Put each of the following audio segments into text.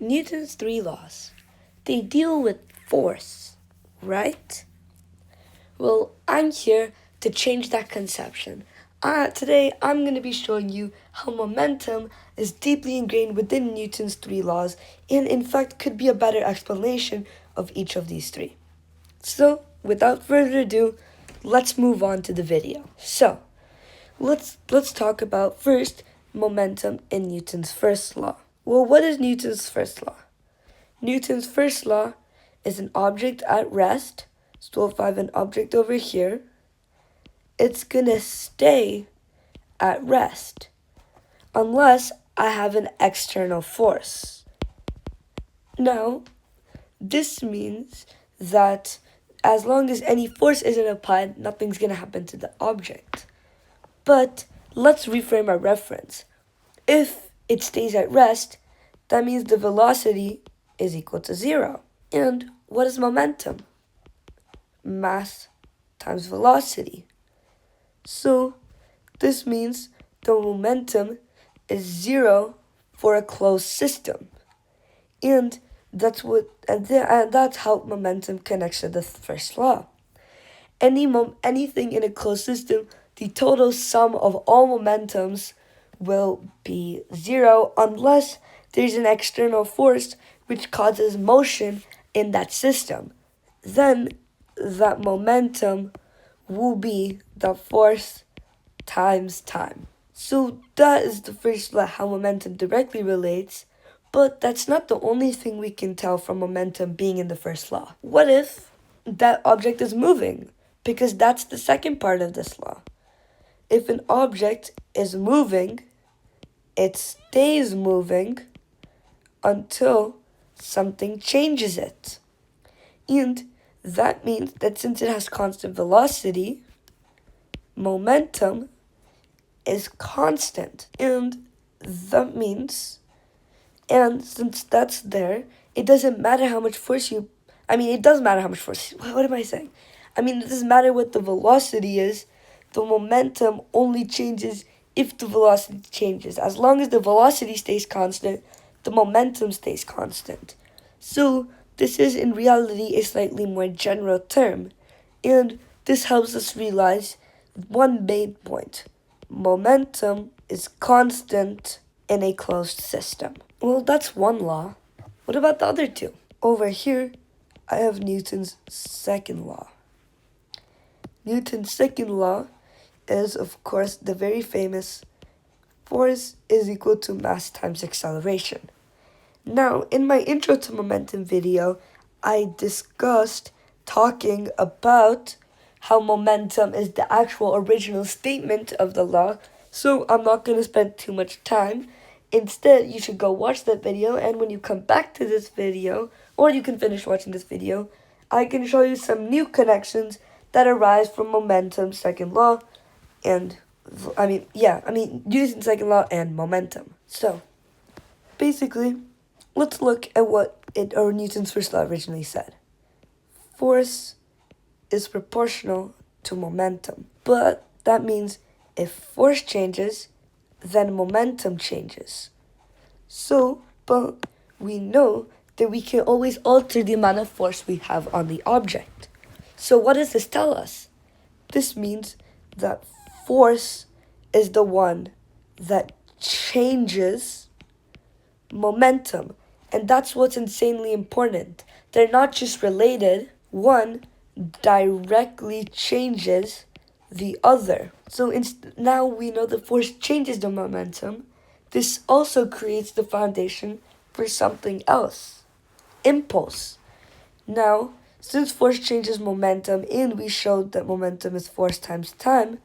Newton's three laws. They deal with force, right? Well, I'm here to change that conception. Today, I'm going to be showing you how momentum is deeply ingrained within Newton's three laws and, in fact, could be a better explanation of each of these three. So, without further ado, let's move on to the video. So, let's talk about first momentum in Newton's first law. Well, what is Newton's first law? Newton's first law is an object at rest. So if I have an object over here, it's gonna stay at rest unless I have an external force. Now, this means that as long as any force isn't applied, nothing's gonna happen to the object. But let's reframe our reference. If it stays at rest, that means the velocity is equal to 0. And what is momentum? Mass times velocity. So this means the momentum is 0 for a closed system. And that's how momentum connects to the first law. Anything in a closed system, the total sum of all momentums will be 0 unless there's an external force which causes motion in that system. Then that momentum will be the force times time. So that is the first law, how momentum directly relates, but that's not the only thing we can tell from momentum being in the first law. What if that object is moving? Because that's the second part of this law. If an object is moving, it stays moving until something changes it. And that means that since it has constant velocity, momentum is constant. And that means, and since that's there, it doesn't matter how much force it does matter how much force. What am I saying? It doesn't matter what the velocity is. The momentum only changes if the velocity changes. As long as the velocity stays constant, the momentum stays constant. So this is in reality a slightly more general term, and this helps us realize one main point. Momentum is constant in a closed system. Well, that's one law. What about the other two? Over here, I have Newton's second law. Newton's second law is, of course, the very famous force is equal to mass times acceleration. Now, in my intro to momentum video, I discussed talking about how momentum is the actual original statement of the law, so I'm not going to spend too much time. Instead, you should go watch that video, and when you come back to this video, or you can finish watching this video, I can show you some new connections that arise from momentum's second law, and Newton's second law and momentum. So, basically, let's look at what Newton's first law originally said. Force is proportional to momentum. But that means if force changes, then momentum changes. But we know that we can always alter the amount of force we have on the object. So what does this tell us? This means that force is the one that changes momentum. And that's what's insanely important. They're not just related. One directly changes the other. So now we know the force changes the momentum. This also creates the foundation for something else. Impulse. Now, since force changes momentum and we showed that momentum is force times time,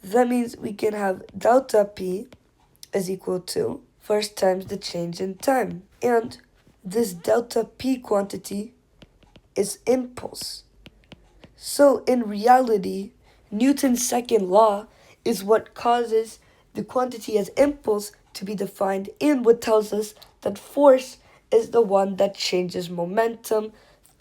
that means we can have delta P is equal to force times the change in time. And this delta P quantity is impulse. So in reality, Newton's second law is what causes the quantity as impulse to be defined and what tells us that force is the one that changes momentum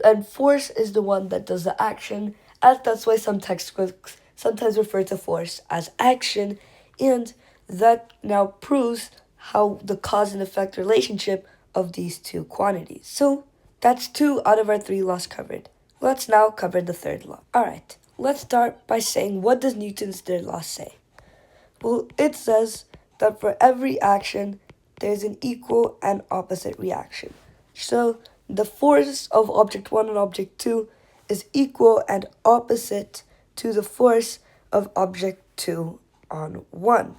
and force is the one that does the action, as that's why some textbooks sometimes refer to force as action, and that now proves how the cause and effect relationship of these two quantities. So that's 2 out of our 3 laws covered. Let's now cover the third law. Alright, let's start by saying, what does Newton's third law say? Well, it says that for every action, there's an equal and opposite reaction. So the force of object 1 and object 2 is equal and opposite to the force of object 2 on 1.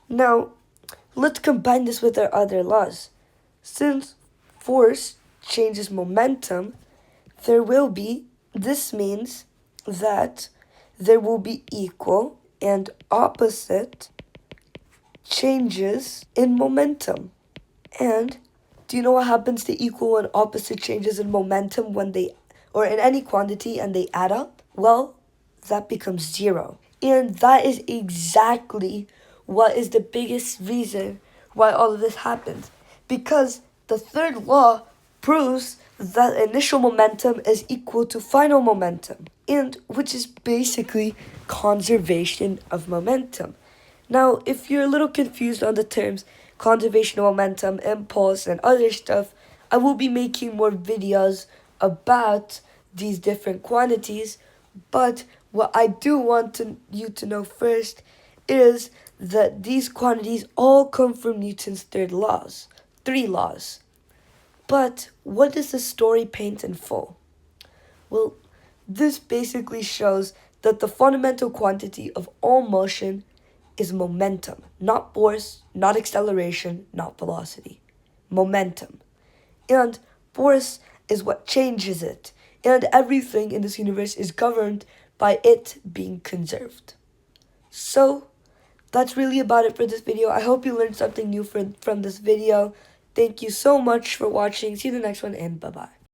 Now, let's combine this with our other laws. Since force changes momentum, this means that there will be equal and opposite changes in momentum. And do you know what happens to equal and opposite changes in momentum or in any quantity and they add up? Well, that becomes 0. And that is exactly what is the biggest reason why all of this happens. Because the third law proves that initial momentum is equal to final momentum, and which is basically conservation of momentum. Now, if you're a little confused on the terms conservation of momentum, impulse, and other stuff, I will be making more videos about these different quantities, but what I do want you to know first is that these quantities all come from Newton's three laws. But what does the story paint in full? Well, this basically shows that the fundamental quantity of all motion is momentum, not force, not acceleration, not velocity. Momentum. And force is what changes it, and everything in this universe is governed by it being conserved. So, that's really about it for this video. I hope you learned something new from this video. Thank you so much for watching. See you in the next one, and bye-bye.